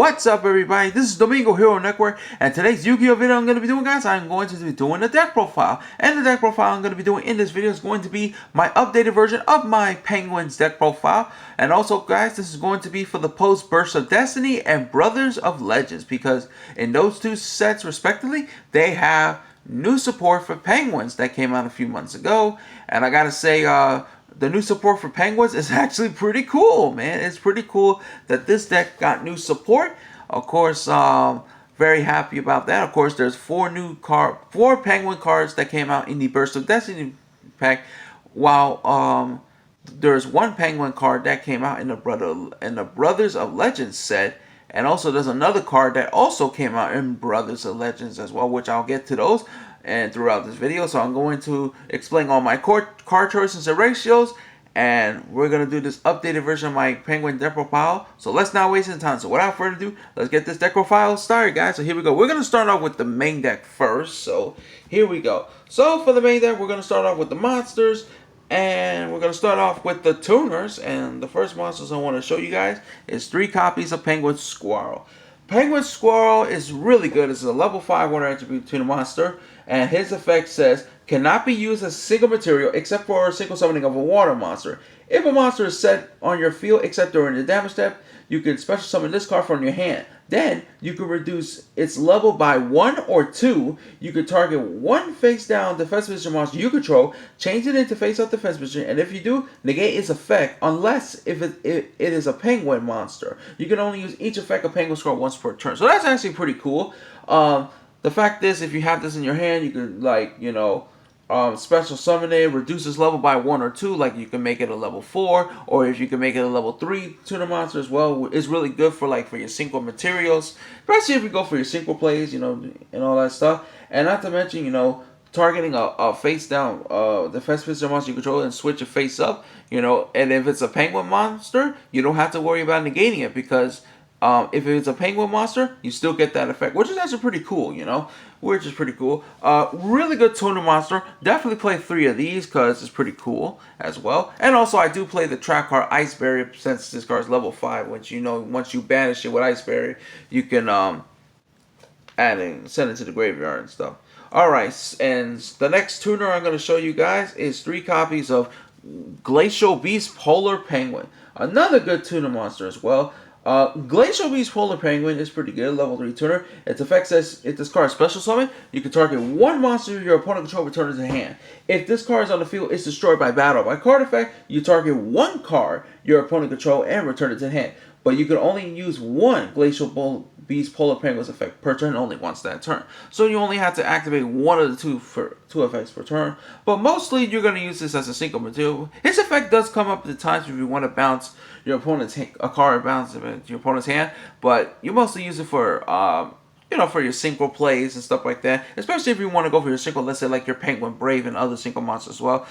What's up, everybody? This is Domingo Hero Network, and today's Yu-Gi-Oh video I'm going to be doing, guys, I'm going to be doing a deck profile. And the deck profile I'm going to be doing in this video is going to be my updated version of my Penguins deck profile. And also, guys, this is going to be for the post Burst of Destiny and Brothers of Legends, because in those two sets, respectively, they have new support for Penguins that came out a few months ago. And I gotta say, the new support for Penguins is actually pretty cool, man. It's pretty cool that this deck got new support. Of course, very happy about that. Of course, there's four Penguin cards that came out in the Burst of Destiny pack, while there's one Penguin card that came out in the Brothers of Legends set. And also there's another card that also came out in Brothers of Legends as well, which I'll get to those and throughout this video. So I'm going to explain all my card choices and ratios, and we're going to do this updated version of my Penguin deck profile. So let's not waste any time. So without further ado, let's get this deck profile started, guys. So here we go. We're going to start off with the main deck first. So here we go. So for the main deck, we're going to start off with the monsters. And we're going to start off with the tuners. And the first monsters I want to show you guys is 3 copies of Penguin Squirrel. Penguin Squirrel is really good. It's a level 5 water attribute tuner monster. And his effect says, cannot be used as a single material except for a single summoning of a water monster. If a monster is set on your field except during the damage step, you can special summon this card from your hand. Then, you can reduce its level by 1 or 2. You can target one face-down defense position monster you control, change it into face-up defense position, and if you do, negate its effect, unless if it is a penguin monster. You can only use each effect of Penguin Squirrel once per turn. So that's actually pretty cool. The fact is, if you have this in your hand, you can, like, you know, special summon it, reduces level by 1 or 2, like you can make it a level 4, or if you can make it a level 3 tuner monster as well. It's really good for, like, for your synchro materials, especially if you go for your synchro plays, you know, and all that stuff. And not to mention, you know, targeting a face down defense position monster you control and switch it face up, you know. And if it's a penguin monster, you don't have to worry about negating it, because if it's a penguin monster, you still get that effect, which is actually pretty cool, you know, which is pretty cool. Really good tuner monster. Definitely play 3 of these because it's pretty cool as well. And also, I do play the trap card Ice Barrier, since this card is level 5, which, you know, once you banish it with Ice Barrier, you can add and send it to the graveyard and stuff. Alright, and the next tuner I'm going to show you guys is 3 copies of Glacial Beast Polar Penguin. Another good tuner monster as well. Glacial Beast Polar Penguin is pretty good, level 3 tuner. Its effect says, if this card is special summon, you can target one monster your opponent control, return it to hand. If this card is on the field, it's destroyed by battle. By card effect, you target one card your opponent control and return it to hand. But you can only use one Glacial Beast Polar Penguin's effect per turn, only once that turn. So you only have to activate one of the two effects per turn. But mostly you're going to use this as a single material. His effect does come up at times if you want to bounce your opponent's a card, bounce it into your opponent's hand. But you mostly use it for you know, for your synchro plays and stuff like that. Especially if you want to go for your synchro, let's say like your Penguin Brave and other synchro monsters as well.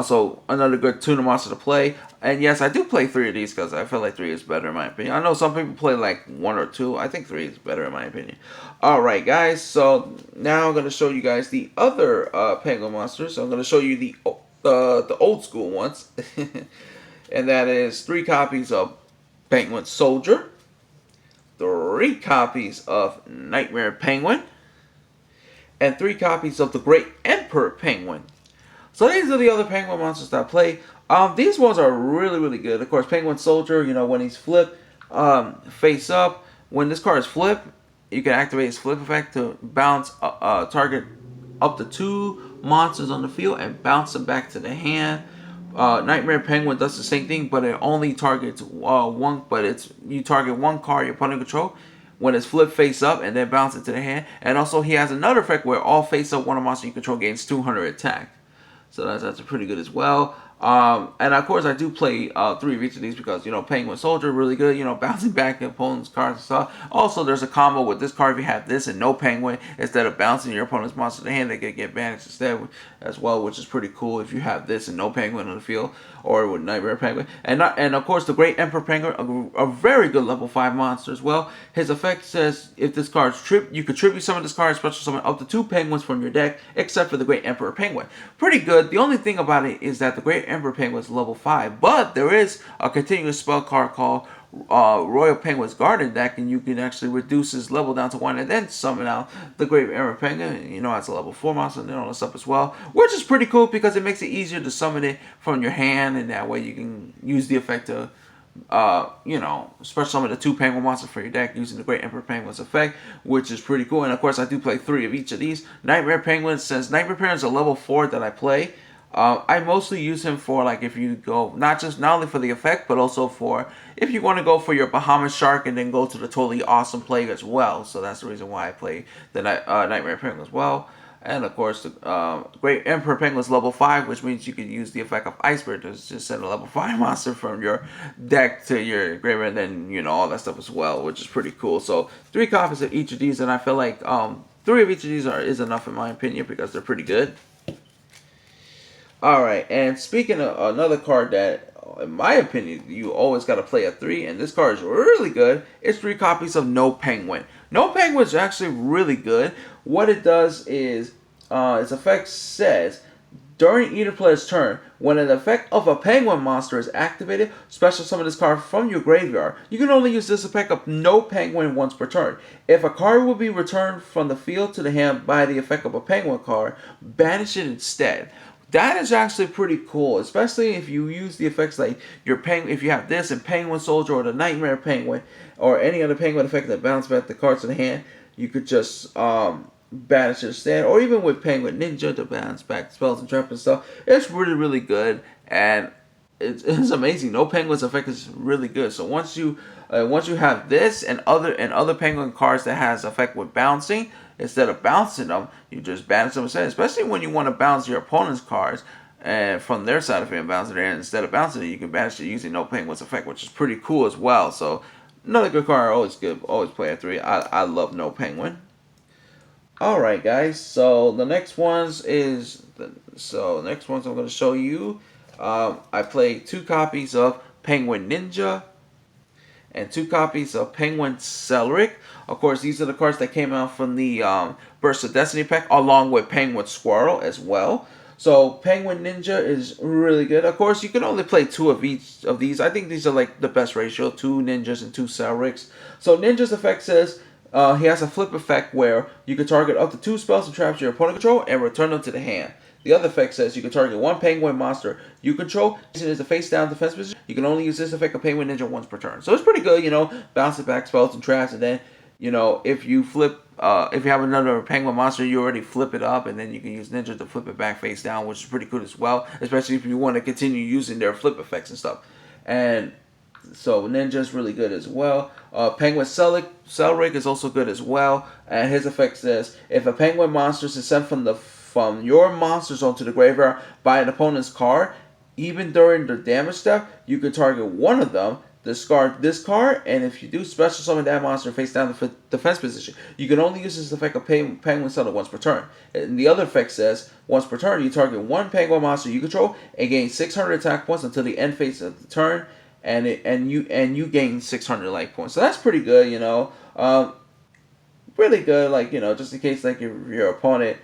So another good tuner monster to play. And yes, I do play 3 of these because I feel like 3 is better in my opinion. I know some people play like 1 or 2. I think 3 is better in my opinion. Alright, guys. So now I'm going to show you guys the other Penguin monsters. So I'm going to show you the old school ones. And that is 3 copies of Penguin Soldier, 3 copies of Nightmare Penguin, and 3 copies of the Great Emperor Penguin. So these are the other Penguin monsters that I play. These ones are really, really good. Of course, Penguin Soldier, you know, when he's flipped face up, when this card is flipped, you can activate his flip effect to bounce target up to 2 monsters on the field and bounce them back to the hand. Nightmare Penguin does the same thing, but it only targets one. But you target one card your opponent control when it's flipped face up and then bounce it to the hand. And also he has another effect where all face up one monster you control gains 200 attack. So that's pretty good as well. And of course I do play 3 of each of these because, you know, Penguin Soldier really good, you know, bouncing back opponent's cards and stuff. Also there's a combo with this card. If you have this and no Penguin, instead of bouncing your opponent's monster to the hand, they can get banished instead as well, which is pretty cool if you have this and no Penguin on the field, or with Nightmare Penguin. And of course the Great Emperor Penguin, a very good level 5 monster as well. His effect says if this card's tripped, you can tribute summon this card, special summon up to 2 penguins from your deck, except for the Great Emperor Penguin. Pretty good. The only thing about it is that the Great Emperor Penguin is level 5, but there is a continuous spell card called Royal Penguin's Garden deck, and you can actually reduce his level down to 1 and then summon out the Great Emperor Penguin. You know, it's a level 4 monster and all this stuff as well, which is pretty cool because it makes it easier to summon it from your hand, and that way you can use the effect to you know, special summon the 2 penguin monsters for your deck using the Great Emperor Penguin's effect, which is pretty cool. And of course, I do play 3 of each of these. Nightmare Penguin, since Nightmare Penguin is a level 4 that I play, I mostly use him for, like, if you go not only for the effect, but also for if you want to go for your Bahamas Shark and then go to the totally awesome play as well. So that's the reason why I play the Nightmare Penguin as well. And of course, the Great Emperor Penguin is level 5, which means you can use the effect of Iceberg to just send a level 5 monster from your deck to your graveyard, and then, you know, all that stuff as well, which is pretty cool. So 3 copies of each of these, and I feel like 3 of each of these is enough in my opinion because they're pretty good. Alright, and speaking of another card that, in my opinion, you always got to play at 3, and this card is really good, it's 3 copies of No Penguin. No Penguin is actually really good. What it does is, its effect says, during either player's turn, when an effect of a penguin monster is activated, special summon this card from your graveyard. You can only use this effect of No Penguin once per turn. If a card will be returned from the field to the hand by the effect of a penguin card, banish it instead. That is actually pretty cool, especially if you use the effects like your penguin. If you have this and Penguin Soldier or the Nightmare Penguin or any other penguin effect that bounce back the cards to the hand, you could just banish it instead. Or even with Penguin Ninja to bounce back spells and traps and stuff. It's really good, and it's amazing. No Penguin's effect is really good. So once you have this and other penguin cards that has effect with bouncing, instead of bouncing them, you just banish them instead. Especially when you want to bounce your opponent's cards and from their side of it and bounce it in. Instead of bouncing it, you can banish it using No Penguin's effect, which is pretty cool as well. So another good card, always good, always play at 3. I love No Penguin. Alright guys, so the next ones I'm going to show you. I play 2 copies of Penguin Ninja and 2 copies of Penguin Cleric. Of course, these are the cards that came out from the Burst of Destiny pack, along with Penguin Squirrel as well. So Penguin Ninja is really good. Of course, you can only play 2 of each of these. I think these are like the best ratio, 2 ninjas and 2 Clerics. So Ninja's effect says he has a flip effect where you can target up to 2 spells and traps your opponent control and return them to the hand. The other effect says you can target 1 penguin monster you control. This is a face down defense position. You can only use this effect of Penguin Ninja once per turn. So it's pretty good, you know, bounce it back spells and traps, and then, you know, if you flip, if you have another penguin monster, you already flip it up, and then you can use Ninja to flip it back face down, which is pretty good as well, especially if you want to continue using their flip effects and stuff. And so Ninja's really good as well. Penguin Cleric is also good as well, and his effect says if a penguin monster is sent from your monster zone to the graveyard by an opponent's card, even during the damage step, you can target one of them, discard this card, and if you do, special summon that monster face down the defense position. You can only use this effect of Penguin Cleric once per turn. And the other effect says, once per turn, you target 1 penguin monster you control and gain 600 attack points until the end phase of the turn, and you gain 600 life points. So that's pretty good, you know. Really good, like, you know, just in case like your opponent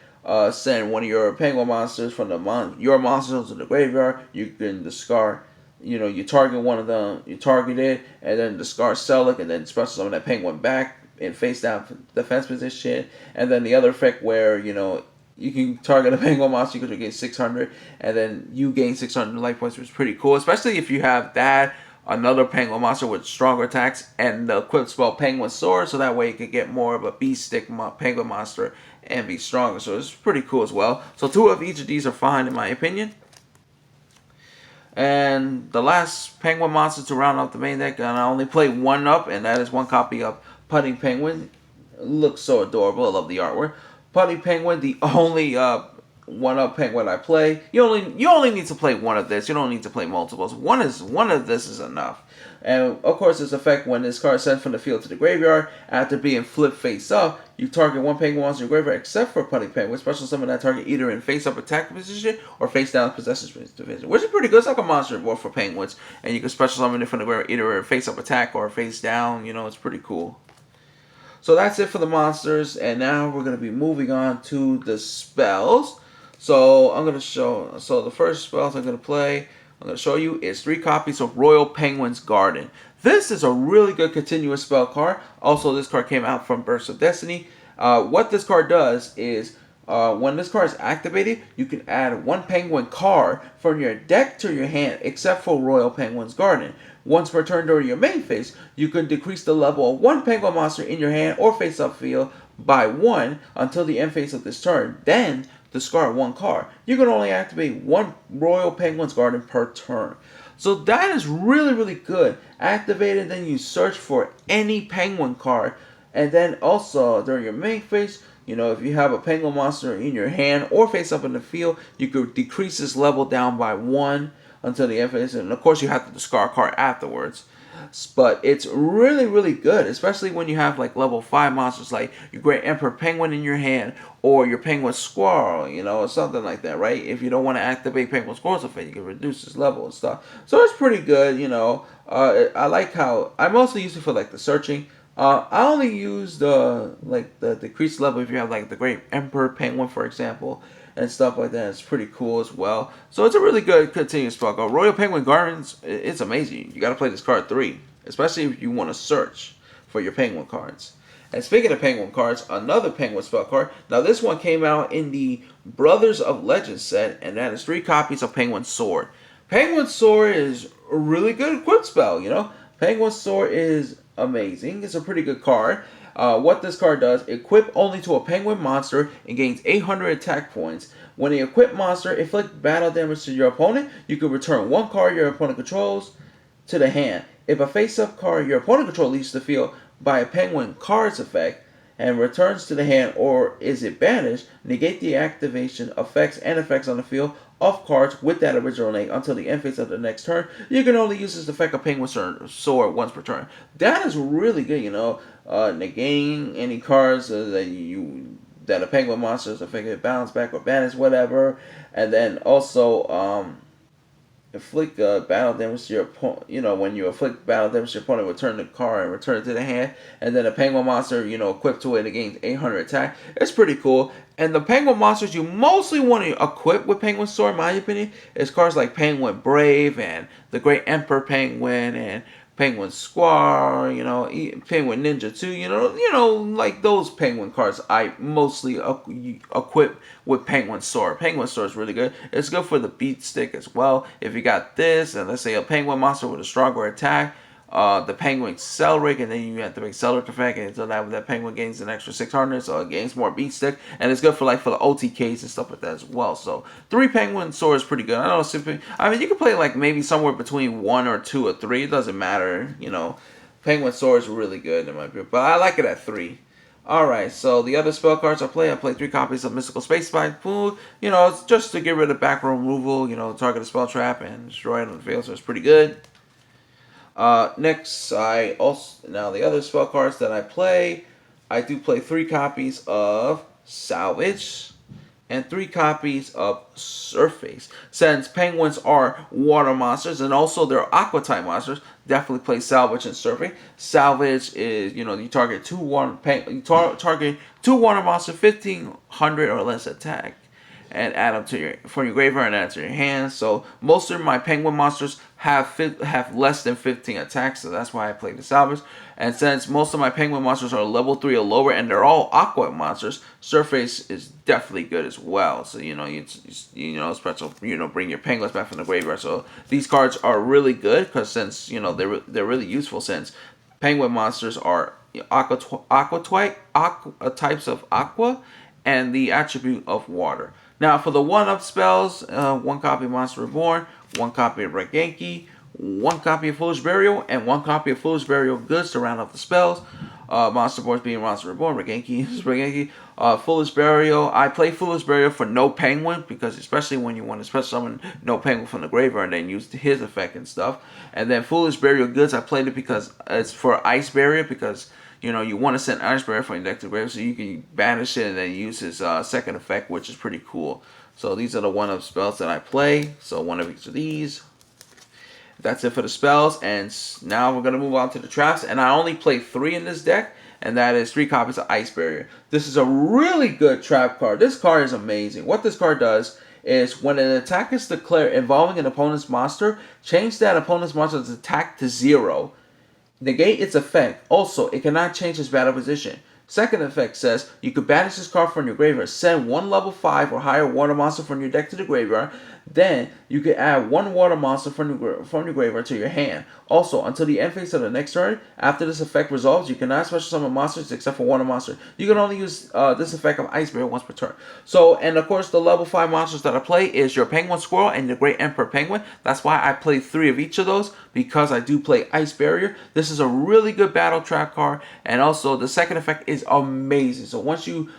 send one of your penguin monsters from your monsters to the graveyard, you can discard. You know, you target one of them, you target it, and then discard Cleric, and then special summon that penguin back in face down defense position. And then the other effect where, you know, you can target a penguin monster because you gain 600, and then you gain 600 life points, which is pretty cool, especially if you have that, another penguin monster with stronger attacks, and the equipped spell Penguin Sword, so that way you can get more of a beast stick penguin monster and be stronger. So it's pretty cool as well. So 2 of each of these are fine in my opinion. And the last penguin monster to round out the main deck, and I only play 1 up, and that is 1 copy of Putting Penguin. It looks so adorable. I love the artwork. Putting Penguin, the only 1-up penguin I play. You only need to play 1 of this. You don't need to play multiples. One of this is enough. And of course, this effect when this card is sent from the field to the graveyard after being flipped face up, you target 1 penguin monster in your graveyard except for Putting Penguin. Special summon that target either in face up attack position or face down possession division, which is pretty good. It's like a monster board for penguins, and you can special summon it from the graveyard either in face up attack or face down. You know, it's pretty cool. So that's it for the monsters, and now we're going to be moving on to the spells. So I'm going to show. So the first spells I'm going to show you is 3 copies of Royal Penguin's Garden. This is a really good continuous spell card. Also, this card came out from Burst of Destiny. What this card does is, when this card is activated, you can add one penguin card from your deck to your hand, except for Royal Penguin's Garden. Once per turn during your main phase, you can decrease the level of one penguin monster in your hand or face-up field by 1 until the end phase of this turn. Then, discard one card. You can only activate one Royal Penguin's Garden per turn. So that is really, really good. Activate it, then you search for any penguin card. And then also, during your main phase, you know, if you have a penguin monster in your hand or face up in the field, you could decrease this level down by 1 until the end phase. And of course, you have to discard a card afterwards. But it's really, really good, especially when you have like level 5 monsters like your Great Emperor Penguin in your hand or your Penguin Squirrel, you know, or something like that, right? If you don't want to activate Penguin Squirrel's effect, you can reduce this level and stuff. So it's pretty good, you know. I like how I mostly use it for like the searching. I only use the decreased level if you have like the Great Emperor Penguin, for example, and stuff like that. It's pretty cool as well. So it's a really good continuous spell card. Royal Penguin Gardens, it's amazing. You got to play this card 3, especially if you want to search for your penguin cards. And speaking of penguin cards, another penguin spell card. Now this one came out in the Brothers of Legend set, and that is 3 copies of Penguin Sword. Penguin Sword is a really good equip spell, you know. Penguin Sword is amazing. It's a pretty good card. What this card does, equip only to a penguin monster and gains 800 attack points. When the equipped monster inflicts battle damage to your opponent, you can return one card your opponent controls to the hand. If a face-up card your opponent controls leaves the field by a penguin card's effect and returns to the hand, or is it banished, negate the activation effects and effects on the field of cards with that original name until the end phase of the next turn. You can only use this effect of Penguin Sword once per turn. That is really good, you know. Negating any cards that a penguin monster is affected, bounce back or banish, whatever. And then also inflict battle damage to your opponent. You know, when you inflict battle damage to your opponent, return the card and return it to the hand. And then a penguin monster, you know, equipped to it, it gains 800 attack. It's pretty cool. And the penguin monsters you mostly want to equip with Penguin Sword, in my opinion, is cards like Penguin Brave and the Great Emperor Penguin and Penguin Squirrel, you know, Penguin Ninja 2, you know, like those penguin cards I mostly equip with Penguin Sword. Penguin Sword is really good. It's good for the beat stick as well. If you got this, and let's say a penguin monster with a stronger attack, the penguin Cellric, and then you have to make Cellric effect, and so that penguin gains an extra 600, so it gains more beat stick, and it's good for the OTKs and stuff like that as well. So 3 penguin sword is pretty good. I mean, you can play like maybe somewhere between 1 or 2 or 3. It doesn't matter, you know. Penguin sword is really good in my opinion, but I like it at 3. Alright, so the other spell cards I play 3 copies of Mystical Space Spike Food. You know, it's just to get rid of backroom removal, you know, target a spell trap and destroy it on the field, so it's pretty good. Next, now the other spell cards that I do play 3 copies of Salvage and 3 copies of Surface. Since penguins are water monsters and also they're aqua type monsters, definitely play Salvage and Surface. Salvage is, you know, you target 2 water monsters, 1500 or less attack, and add them to from your graveyard and add to your hand. So most of my penguin monsters have less than 15 attacks, so that's why I play the Salvage. And since most of my penguin monsters are level 3 or lower, and they're all aqua monsters, Surface is definitely good as well. So you know, special, you know, bring your penguins back from the graveyard. So these cards are really good because since you know they're really useful since penguin monsters are types of aqua and the attribute of water. Now, for the 1-up spells, 1 copy of Monster Reborn, 1 copy of Regenki, 1 copy of Foolish Burial, and 1 copy of Foolish Burial Goods to round up the spells. Monster Boards being Monster Reborn, Regenki is Regenki. Foolish Burial, I play Foolish Burial for no penguin, because especially when you want to special summon no penguin from the graveyard and then use his effect and stuff. And then Foolish Burial Goods, I played it because it's for Ice Barrier, because you know, you want to send Ice Barrier from your deck to grave, so you can banish it and then use his second effect, which is pretty cool. So these are the 1-up spells that I play. So 1 of each of these. That's it for the spells. And now we're going to move on to the traps. And I only play 3 in this deck, and that is 3 copies of Ice Barrier. This is a really good trap card. This card is amazing. What this card does is when an attack is declared involving an opponent's monster, change that opponent's monster's attack to 0. Negate its effect. Also, it cannot change its battle position. Second effect says you could banish this card from your graveyard, send one level 5 or higher water monster from your deck to the graveyard. Then you could add one water monster from your graveyard to your hand. Also, until the end phase of the next turn, after this effect resolves, you cannot special summon monsters except for water monster. You can only use this effect of Ice Barrier once per turn. So, and of course, the level 5 monsters that I play is your Penguin Squirrel and the Great Emperor Penguin. That's why I play 3 of each of those, because I do play Ice Barrier. This is a really good battle trap card, and also the second effect is amazing. So once you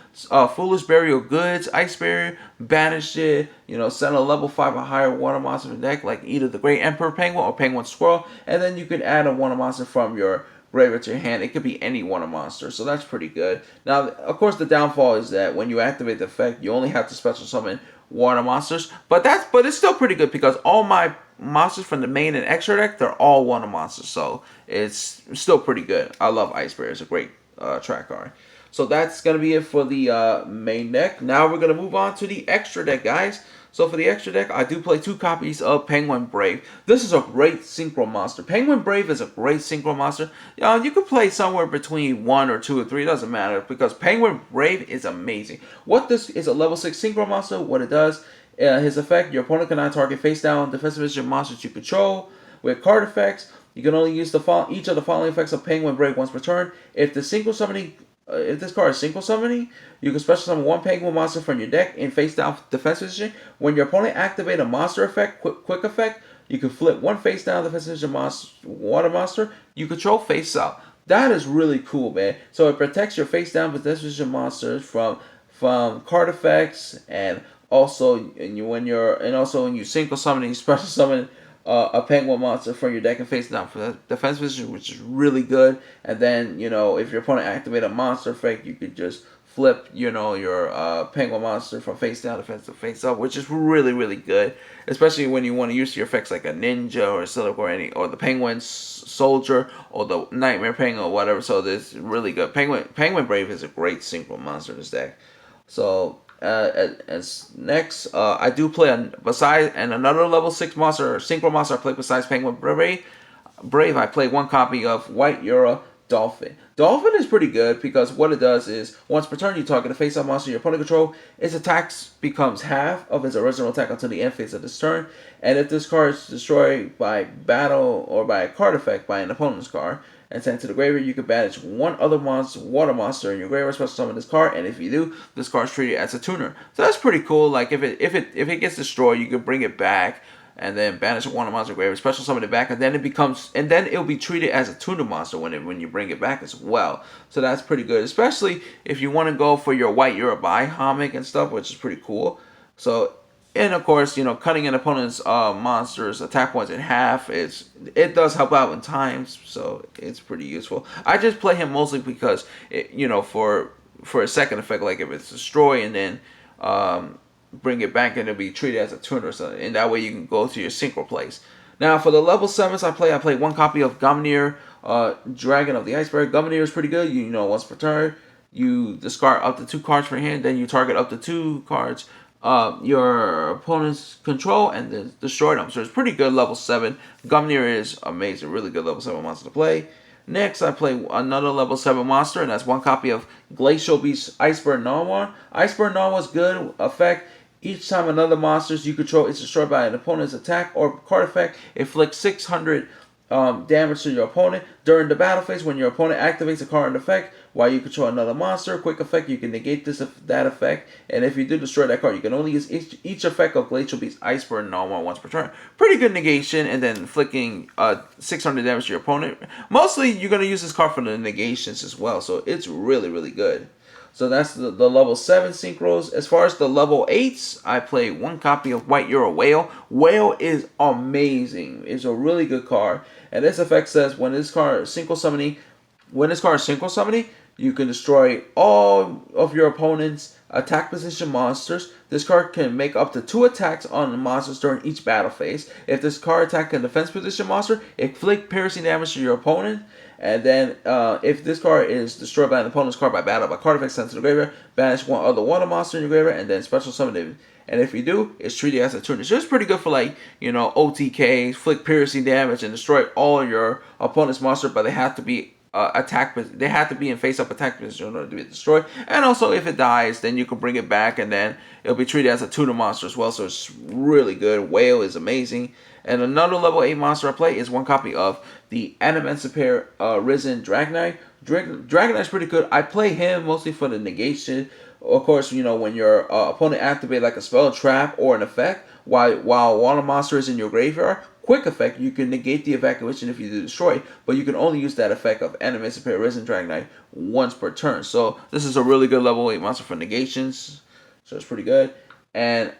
Foolish Burial Goods, Ice Barrier, banish it, send a level 5 or higher water monster from the deck, like either the Great Emperor Penguin or Penguin Squirrel, and then you can add a water monster from your graveyard to your hand. It could be any water monster, so that's pretty good. Now, of course, the downfall is that when you activate the effect, you only have to special summon water monsters, but it's still pretty good because all my monsters from the main and extra deck, they're all water monsters, so it's still pretty good. I love Ice Barrier. It's a great track card. So that's going to be it for the main deck. Now we're going to move on to the extra deck, guys. So for the extra deck, I do play 2 copies of Penguin Brave. This is a great synchro monster. Penguin Brave is a great synchro monster. You could play somewhere between 1 or 2 or 3. It doesn't matter, because Penguin Brave is amazing. What this is, a level 6 synchro monster. What it does, his effect, your opponent cannot target face down defensive monsters you control. With card effects, you can only use each of the following effects of Penguin Brave once per turn. If the synchro summoning if this card is synchro summoning, you can special summon one penguin monster from your deck in face down defense position. When your opponent activates a monster effect, quick effect, you can flip one face down defense position water monster you control face up. That is really cool, man. So it protects your face down defense position monsters from card effects, and also when you synchro summon, you special summon a penguin monster from your deck and face down for the defense position, which is really good. And then, if your opponent activates a monster effect, you could just flip, your penguin monster from face down defense to face up, which is really, really good. Especially when you want to use your effects like a ninja or a Silver or the penguin soldier or the nightmare penguin or whatever. So this is really good. Penguin Brave is a great synchro monster in this deck. So as next, I do play another level 6 monster, synchro monster I play besides Penguin Brave. I play 1 copy of White Euro Dolphin. Dolphin is pretty good because what it does is once per turn you target a face-up monster your opponent control. Its attacks becomes half of its original attack until the end phase of this turn, and if this card is destroyed by battle or by a card effect by an opponent's card and sent to the graveyard, you can banish one other water monster in your graveyard, special summon this card, and if you do, this card is treated as a tuner. So that's pretty cool. Like if it gets destroyed, you can bring it back and then banish one monster graveyard, special summon it back, and then it'll be treated as a tuner monster when you bring it back as well. So that's pretty good, especially if you want to go for your White Yorubai Hammock and stuff, which is pretty cool. So, and of course, cutting an opponent's monster's attack points in half it does help out in times, so it's pretty useful. I just play him mostly because for a second effect, like if it's destroy and then bring it back and it'll be treated as a tuner, so and that way you can go to your synchro plays. Now for the level 7s I play 1 copy of Gumnir, Dragon of the Iceberg. Gumnir is pretty good. Once per turn you discard up to 2 cards from your hand, then you target up to 2 cards your opponent's control and then destroy them. So it's pretty good level 7. Gumnir is amazing, really good level 7 monster to play. Next, I play another level 7 monster, and that's 1 copy of Glacial Beast Iceberg Narwhal. Iceberg Narwhal's good effect. Each time another monster you control is destroyed by an opponent's attack or card effect, it inflicts 600 damage to your opponent. During the battle phase, when your opponent activates a card effect while you control another monster, quick effect, you can negate that effect. And if you do destroy that card, you can only use each effect of Glacial Beast Iceberg Narwhal once per turn. Pretty good negation, and then inflicting 600 damage to your opponent. Mostly, you're going to use this card for the negations as well, so it's really, really good. So that's the level 7 synchros. As far as the level 8s, I play 1 copy of White Euro Whale. Whale is amazing. It's a really good card. And this effect says when this card is synchro summoning, you can destroy all of your opponent's attack position monsters. This card can make up to 2 attacks on the monsters during each battle phase. If this card attack a defense position monster, inflict piercing damage to your opponent. And then if this card is destroyed by an opponent's card by battle by card effect sent to the graveyard, banish one other water monster in your graveyard, and then special summon it. And if you do, it's treated as a tuner. So it's pretty good for, like, you know, OTK, flick piercing damage, and destroy all your opponent's monster, but they have to be they have to be in face-up attack position in order to be destroyed. And also, if it dies, then you can bring it back, and then it'll be treated as a tuner monster as well. So it's really good. Whale is amazing. And another level 8 monster I play is one copy of the Animancipator Risen Dragonite. Dragonite's pretty good. I play him mostly for the negation. Of course, you know, when your opponent activates like a spell, trap, or an effect, while one monster is in your graveyard, quick effect, you can negate the evacuation if you do destroy, but you can only use that effect of Animancipator Risen Dragonite once per turn. So this is a really good level 8 monster for negations. So it's pretty good. And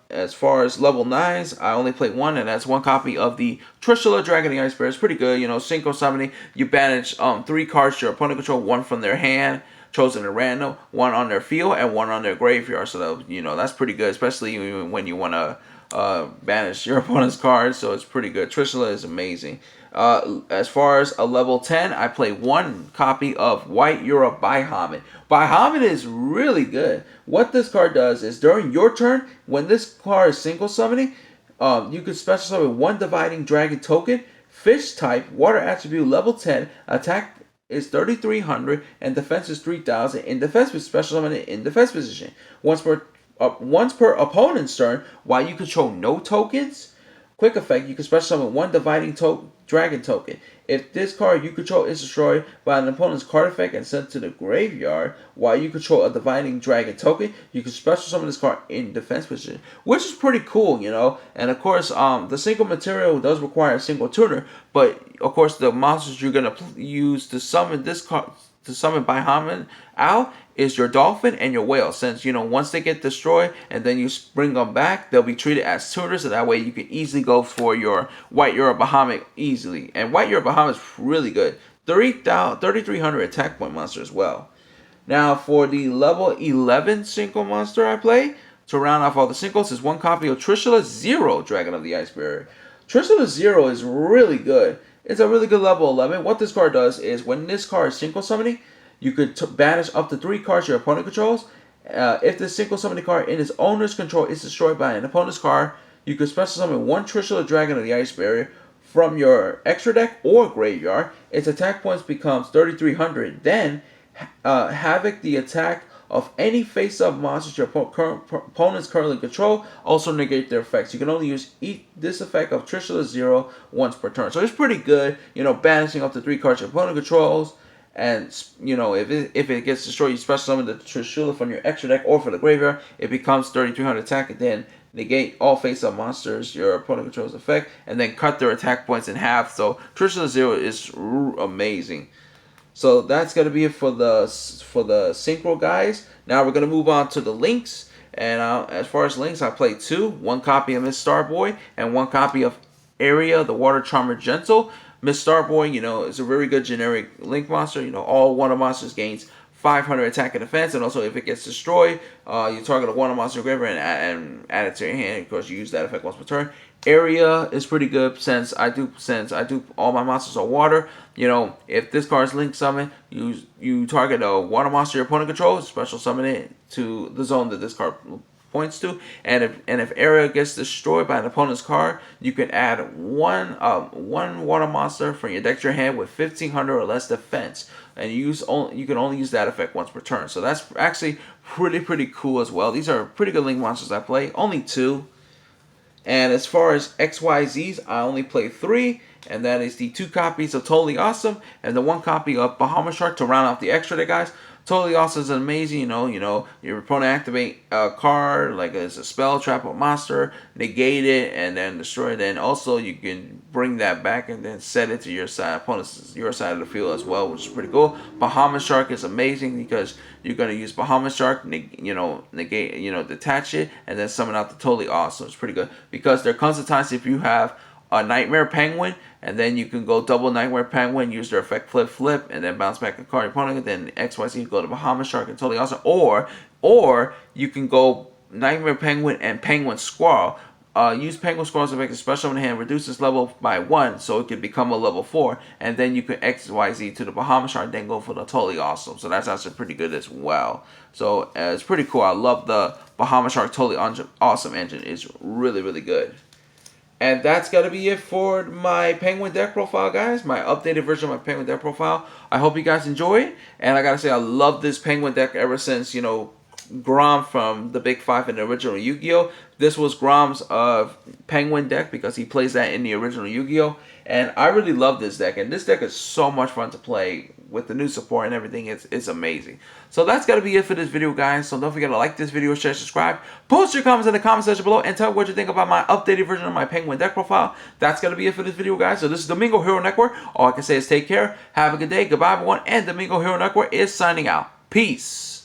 as far as level 9s, I only play one, and that's one copy of the Trishula Dragon the Ice Bear. It's pretty good. You know, Synchro summoning, you banish 3 cards your opponent control, 1 from their hand, chosen at random, 1 on their field, and 1 on their graveyard. So that, you know, that's pretty good, especially when you want to banish your opponent's cards. So it's pretty good. Trishula is amazing. As far as a level 10, I play one copy of White Europe Bahamut. Bahamut is really good. What this card does is during your turn, when this card is single summoning, you can special summon 1 Dividing Dragon token, fish type, water attribute, level 10, attack is 3,300 and defense is 3,000. In defense, with special summon it in defense position. Once per opponent's turn, while you control no tokens, quick effect, you can special summon 1 Dividing Dragon token. If this card you control is destroyed by an opponent's card effect and sent to the graveyard, while you control a Dividing Dragon token, you can special summon this card in defense position, which is pretty cool, you know. And of course, the single material does require a single tuner, but of course, the monsters you're gonna use to summon this card, to summon Bahamut out, is your dolphin and your whale. Since, you know, once they get destroyed and then you bring them back, they'll be treated as tuners, so that way you can easily go for your White Europe Bahamut easily. And White Europe Bahamut is really good. 3,300 attack point monster as well. Now for the level 11 Synchro monster I play, to round off all the Synchros, is one copy of Trishula Zero Dragon of the Ice Barrier. Trishula Zero is really good. It's a really good level 11. What this card does is when this card is synchro summoning, you could banish up to 3 cards your opponent controls. If the synchro summoning card in its owner's control is destroyed by an opponent's card, you could special summon 1 Trishula Dragon of the Ice Barrier from your extra deck or graveyard. Its attack points becomes 3,300. Then havoc the attack of any face-up monsters your opponents currently control. Also negate their effects. You can only use this effect of Trishula Zero once per turn. So it's pretty good, you know, banishing up to 3 cards your opponent controls. And, you know, if it gets destroyed, you special summon the Trishula from your extra deck or for the graveyard. It becomes 3,300 attack, and then negate all face-up monsters your opponent controls effect, and then cut their attack points in half. So Trishula Zero is amazing. So that's going to be it for the Synchro guys. Now we're going to move on to the links. And as far as links, I played 2. One copy of Miss Starboy and one copy of Area, the Water Charmer Gentle. Miss Starboy, you know, is a very good generic link monster. You know, all water monsters gains 500 attack and defense, and also if it gets destroyed, you target a water monster graveyard and add it to your hand. Of course, you use that effect once per turn. Area is pretty good since I do all my monsters are water. You know, if this card is link summon, you target a water monster your opponent controls, special summon it to the zone that this card points to. And if area gets destroyed by an opponent's card, you can add one water monster from your deck to your hand with 1,500 or less defense, and you can only use that effect once per turn. So that's actually pretty cool as well. These are pretty good link monsters I play. Only 2. And as far as XYZs, I only play 3, and that is the 2 copies of Totally Awesome and the 1 copy of Bahamut Shark to round off the extra deck, guys. Totally Awesome is amazing. You know, your opponent activate a card like it's a spell, trap, or monster, negate it, and then destroy it. Then also you can bring that back and then set it to your side, your side of the field as well, which is pretty cool. Bahamut Shark is amazing because you're gonna use Bahamut Shark, negate, detach it, and then summon out the Totally Awesome. It's pretty good because there comes a time if you have a Nightmare Penguin, and then you can go double Nightmare Penguin, use their effect flip, and then bounce back a card opponent, and then XYZ go to Bahamas Shark and totally awesome. Or you can go Nightmare Penguin and Penguin Squirrel. Use Penguin Squirrel to make a special in hand, reduce its level by 1 so it can become a level 4, and then you can XYZ to the Bahamas Shark, then go for the totally awesome. So that's actually pretty good as well. So it's pretty cool. I love the Bahamas Shark totally awesome engine. It's really, really good. And that's going to be it for my Penguin deck profile, guys. My updated version of my Penguin deck profile. I hope you guys enjoyed. And I got to say, I love this Penguin deck ever since, you know, Grom from the Big Five in the original Yu-Gi-Oh! This was Grom's Penguin deck because he plays that in the original Yu-Gi-Oh! And I really love this deck. And this deck is so much fun to play with the new support and everything. It's amazing. So that's got to be it for this video, guys. So don't forget to like this video, share, subscribe. Post your comments in the comment section below and tell me what you think about my updated version of my Penguin deck profile. That's got to be it for this video, guys. So this is Domingo Hero Network. All I can say is take care. Have a good day. Goodbye, everyone. And Domingo Hero Network is signing out. Peace.